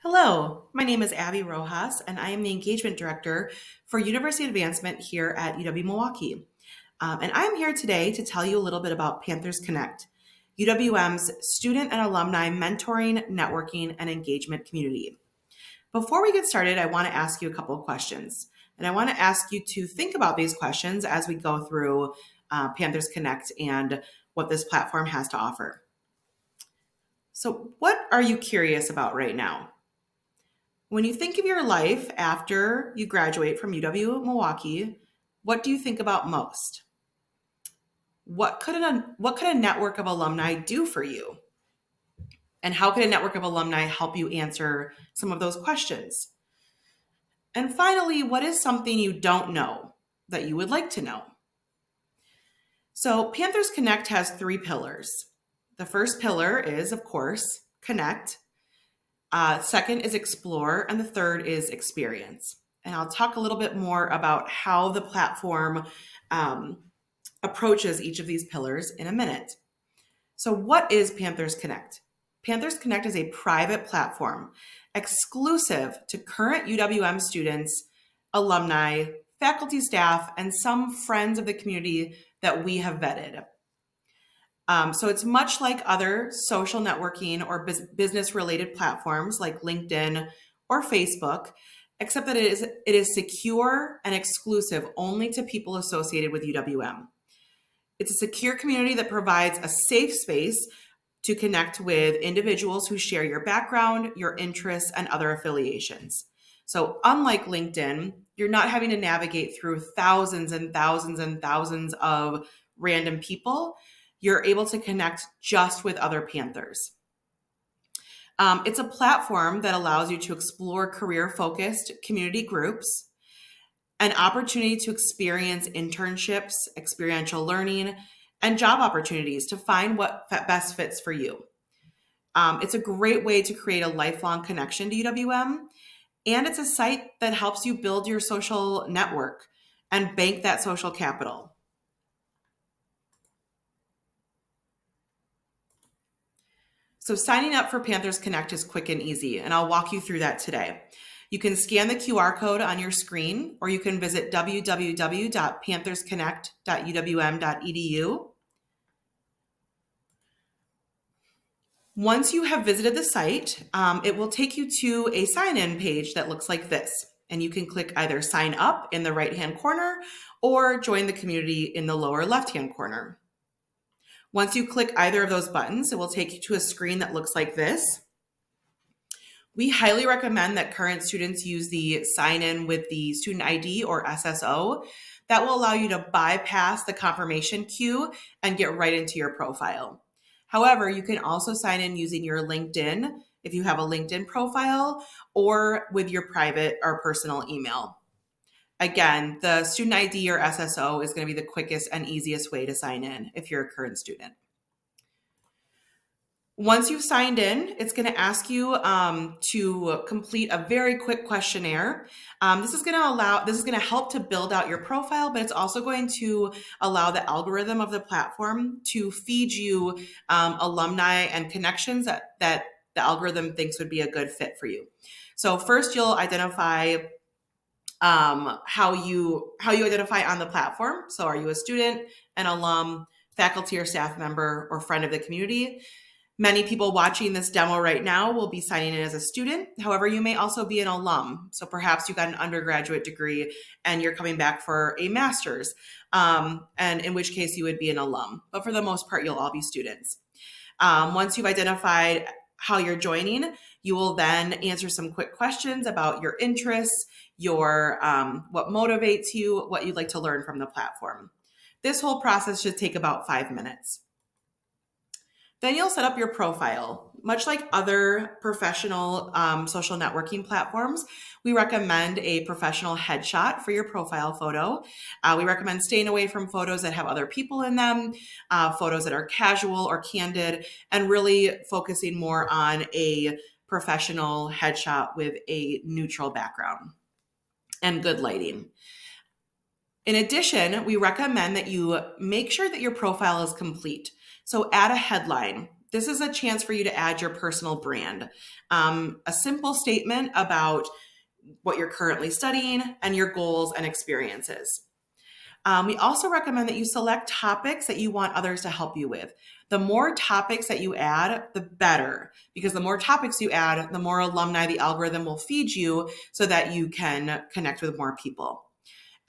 Hello, my name is Abby Rojas, and I am the Engagement Director for University Advancement here at UW-Milwaukee. And I am here today to tell you a little bit about Panthers Connect, UWM's student and alumni mentoring, networking, and engagement community. Before we get started, I want to ask you a couple of questions. And I want to ask you to think about these questions as we go through Panthers Connect and what this platform has to offer. So, what are you curious about right now? When you think of your life after you graduate from UW-Milwaukee, what do you think about most? What could a network of alumni do for you? And how could a network of alumni help you answer some of those questions? And finally, what is something you don't know that you would like to know? So Panthers Connect has 3 pillars. The first pillar is, of course, connect. Second is explore, and the third is experience. And I'll talk a little bit more about how the platform approaches each of these pillars in a minute. So what is Panthers Connect? Panthers Connect is a private platform exclusive to current UWM students, alumni, faculty, staff, and some friends of the community that we have vetted. So it's much like other social networking or business-related platforms like LinkedIn or Facebook, except that it is secure and exclusive only to people associated with UWM. It's a secure community that provides a safe space to connect with individuals who share your background, your interests, and other affiliations. So unlike LinkedIn, you're not having to navigate through thousands and thousands and thousands of random people. You're able to connect just with other Panthers. It's a platform that allows you to explore career-focused community groups, an opportunity to experience internships, experiential learning, and job opportunities to find what best fits for you. It's a great way to create a lifelong connection to UWM, and it's a site that helps you build your social network and bank that social capital. So signing up for Panthers Connect is quick and easy, and I'll walk you through that today. You can scan the QR code on your screen, or you can visit www.panthersconnect.uwm.edu. Once you have visited the site, it will take you to a sign-in page that looks like this. And you can click either sign up in the right-hand corner or join the community in the lower left-hand corner. Once you click either of those buttons, it will take you to a screen that looks like this. We highly recommend that current students use the sign-in with the student ID or SSO. That will allow you to bypass the confirmation queue and get right into your profile. However, you can also sign in using your LinkedIn if you have a LinkedIn profile or with your private or personal email. Again, the student ID or SSO is going to be the quickest and easiest way to sign in if you're a current student. Once you've signed in, it's going to ask you to complete a very quick questionnaire. This is going to help to build out your profile, but it's also going to allow the algorithm of the platform to feed you alumni and connections that the algorithm thinks would be a good fit for you. So first, you'll identify how you identify on the platform. So are you a student, an alum, faculty or staff member, or friend of the community? Many people watching this demo right now will be signing in as a student. However, you may also be an alum. So perhaps you got an undergraduate degree and you're coming back for a master's, and in which case you would be an alum. But for the most part, you'll all be students. Once you've identified how you're joining, you will then answer some quick questions about your interests, your what motivates you, what you'd like to learn from the platform. This whole process should take about 5 minutes. Then you'll set up your profile. Much like other professional social networking platforms, we recommend a professional headshot for your profile photo. We recommend staying away from photos that have other people in them, photos that are casual or candid, and really focusing more on a professional headshot with a neutral background and good lighting. In addition, we recommend that you make sure that your profile is complete. So add a headline. this is a chance for you to add your personal brand. A simple statement about what you're currently studying and your goals and experiences. We also recommend that you select topics that you want others to help you with. The more topics that you add, the better, because the more topics you add, the more alumni the algorithm will feed you so that you can connect with more people.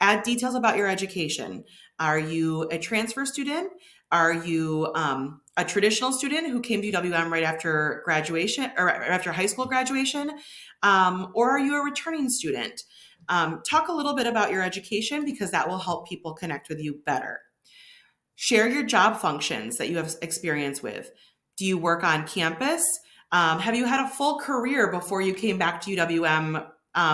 Add details about your education. Are you a transfer student? Are you a traditional student who came to UWM right after graduation or after high school graduation? Or are you a returning student? Talk a little bit about your education because that will help people connect with you better. Share your job functions that you have experience with. Do you work on campus? Have you had a full career before you came back to UWM,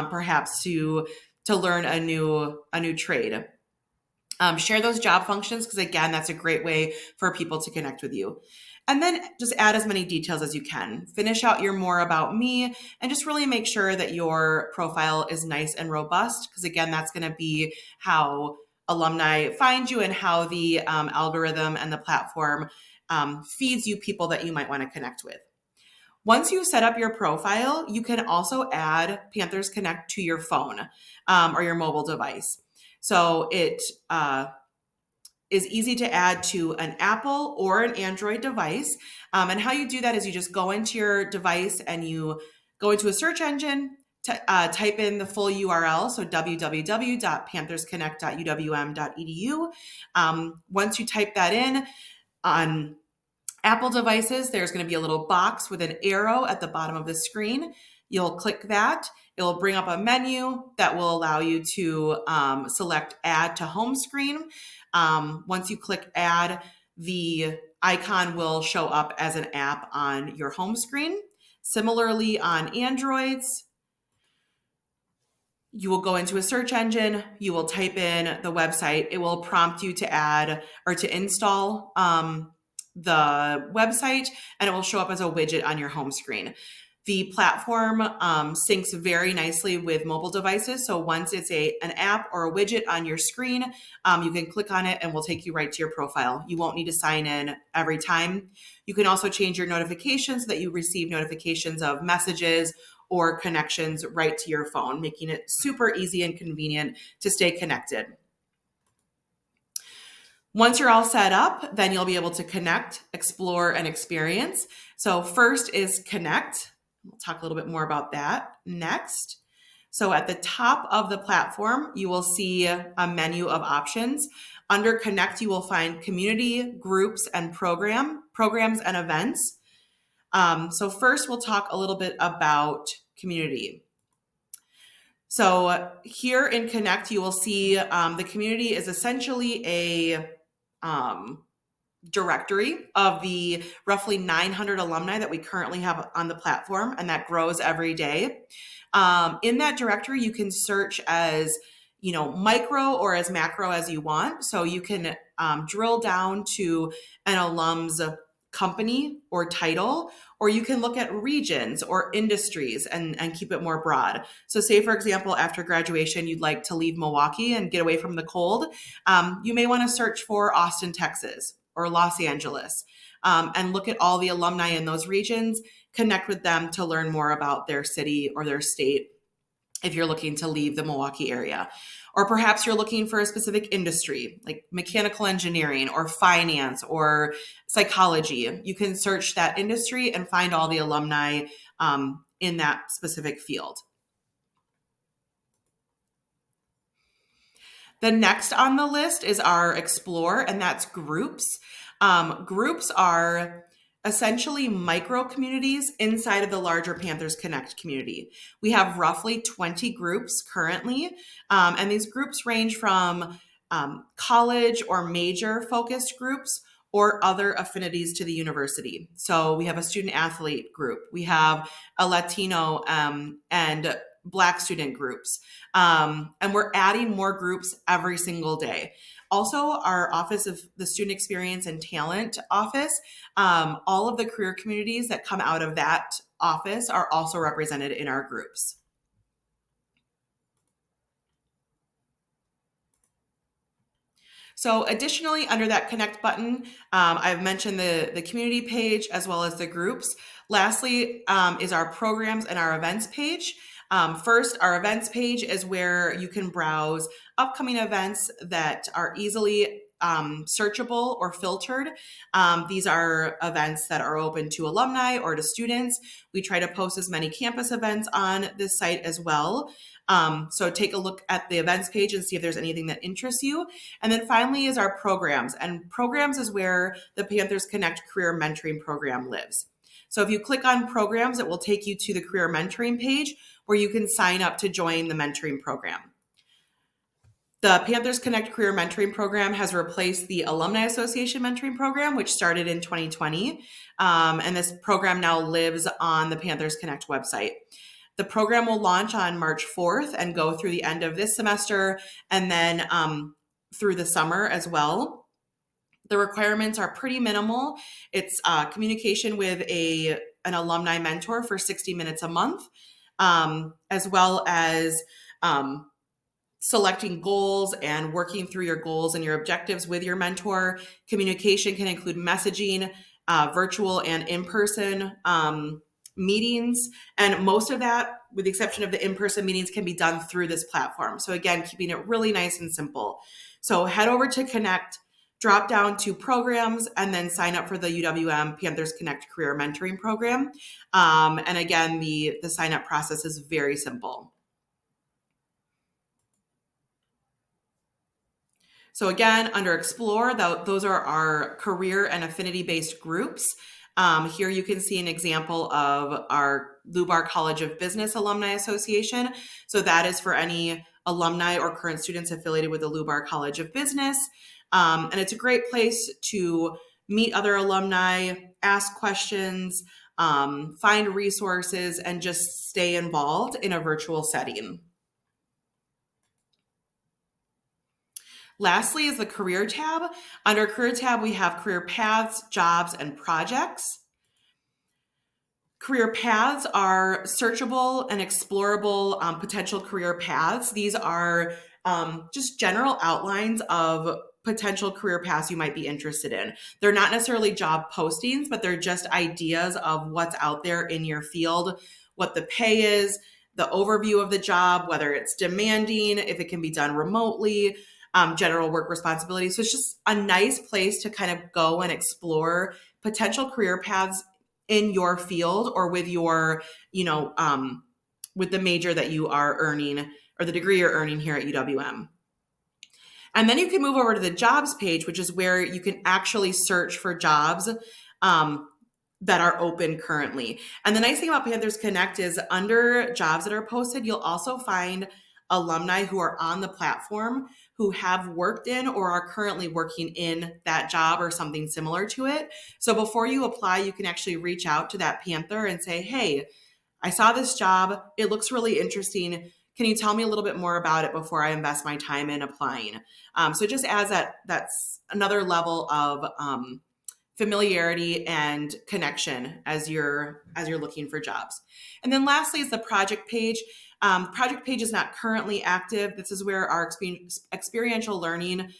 perhaps to learn a new trade? Share those job functions because, again, that's a great way for people to connect with you. And then just add as many details as you can. Finish out your more about me and just really make sure that your profile is nice and robust because, again, that's going to be how alumni find you and how the algorithm and the platform feeds you people that you might want to connect with. Once you set up your profile, you can also add Panthers Connect to your phone or your mobile device. So it is easy to add to an Apple or an Android device. And how you do that is you just go into your device and you go into a search engine, type in the full URL, so www.panthersconnect.uwm.edu. Once you type that in on Apple devices, there's going to be a little box with an arrow at the bottom of the screen. You'll click that. It'll bring up a menu that will allow you to select Add to Home Screen. Once you click Add, the icon will show up as an app on your home screen. Similarly, on Androids, you will go into a search engine, you will type in the website, it will prompt you to add or to install the website, and it will show up as a widget on your home screen. The platform syncs very nicely with mobile devices. So once it's an app or a widget on your screen, you can click on it and we'll take you right to your profile. You won't need to sign in every time. You can also change your notifications so that you receive notifications of messages or connections right to your phone, making it super easy and convenient to stay connected. Once you're all set up, then you'll be able to connect, explore, and experience. So first is connect. We'll talk a little bit more about that next. So at the top of the platform, you will see a menu of options. Under Connect, you will find community, groups, and programs and events. So first, we'll talk a little bit about community. So here in Connect, you will see the community is essentially a directory of the roughly 900 alumni that we currently have on the platform, and that grows every day. In that directory, you can search as micro or as macro as you want. So you can drill down to an alum's company or title, or you can look at regions or industries and keep it more broad. So say, for example, after graduation, you'd like to leave Milwaukee and get away from the cold. You may want to search for Austin, Texas, or Los Angeles, and look at all the alumni in those regions, connect with them to learn more about their city or their state if you're looking to leave the Milwaukee area. Or perhaps you're looking for a specific industry like mechanical engineering or finance or psychology. You can search that industry and find all the alumni in that specific field. The next on the list is our Explore, and that's groups. Groups are essentially micro communities inside of the larger Panthers Connect community. We have roughly 20 groups currently, and these groups range from college or major focused groups or other affinities to the university. So we have a student athlete group, we have a Latino and Black student groups, and we're adding more groups every single day. Also, our Office of the Student Experience and Talent office, all of the career communities that come out of that office are also represented in our groups. So additionally, under that connect button, I've mentioned the community page as well as the groups. Lastly, is our programs and our events page. First, our events page is where you can browse upcoming events that are easily searchable or filtered. These are events that are open to alumni or to students. We try to post as many campus events on this site as well. So take a look at the events page and see if there's anything that interests you. And then finally is our programs. And programs is where the Panthers Connect Career Mentoring Program lives. So if you click on programs, it will take you to the career mentoring page where you can sign up to join the mentoring program. The Panthers Connect Career Mentoring Program has replaced the Alumni Association Mentoring Program, which started in 2020. And this program now lives on the Panthers Connect website. The program will launch on March 4th and go through the end of this semester and then through the summer as well. The requirements are pretty minimal. It's communication with an alumni mentor for 60 minutes a month, as well as selecting goals and working through your goals and your objectives with your mentor. Communication can include messaging, virtual and in-person meetings. And most of that, with the exception of the in-person meetings, can be done through this platform. So again, keeping it really nice and simple. So head over to Connect, drop down to programs, and then sign up for the UWM Panthers Connect Career Mentoring Program. And again, the sign up process is very simple. So again, under Explore, those are our career and affinity-based groups. Here you can see an example of our Lubar College of Business Alumni Association. So that is for any alumni or current students affiliated with the Lubar College of Business. And it's a great place to meet other alumni, ask questions, find resources, and just stay involved in a virtual setting. Lastly is the career tab. Under career tab, we have career paths, jobs, and projects. Career paths are searchable and explorable potential career paths. These are just general outlines of potential career paths you might be interested in. They're not necessarily job postings, but they're just ideas of what's out there in your field, what the pay is, the overview of the job, whether it's demanding, if it can be done remotely, general work responsibilities. So it's just a nice place to kind of go and explore potential career paths in your field or with your, with the major that you are earning or the degree you're earning here at UWM. And then you can move over to the jobs page, which is where you can actually search for jobs that are open currently. And the nice thing about Panthers Connect is under jobs that are posted, you'll also find alumni who are on the platform who have worked in or are currently working in that job or something similar to it. So before you apply, you can actually reach out to that Panther and say, hey, I saw this job. It looks really interesting. Can you tell me a little bit more about it before I invest my time in applying? So just as that's another level of familiarity and connection as you're looking for jobs. And then lastly is the project page. Project page is not currently active. This is where our experiential learning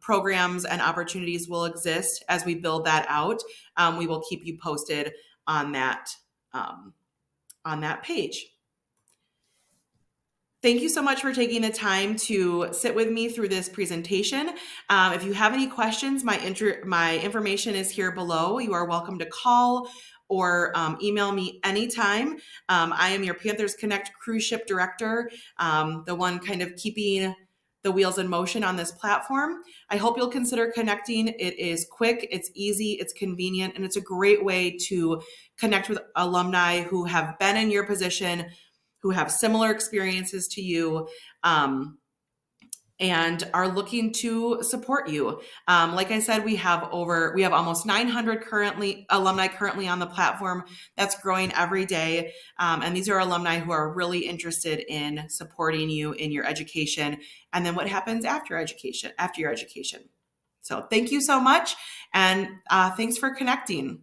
programs and opportunities will exist. As we build that out, we will keep you posted on that page. Thank you so much for taking the time to sit with me through this presentation. If you have any questions, my information is here below. You are welcome to call or email me anytime. I am your Panthers Connect cruise ship director, the one kind of keeping the wheels in motion on this platform. I hope you'll consider connecting. It is quick, it's easy, it's convenient, and it's a great way to connect with alumni who have been in your position, who have similar experiences to you, and are looking to support you. Like I said, we have almost 900 alumni currently on the platform. That's growing every day. And these are alumni who are really interested in supporting you in your education and then what happens after your education. So thank you so much. And thanks for connecting.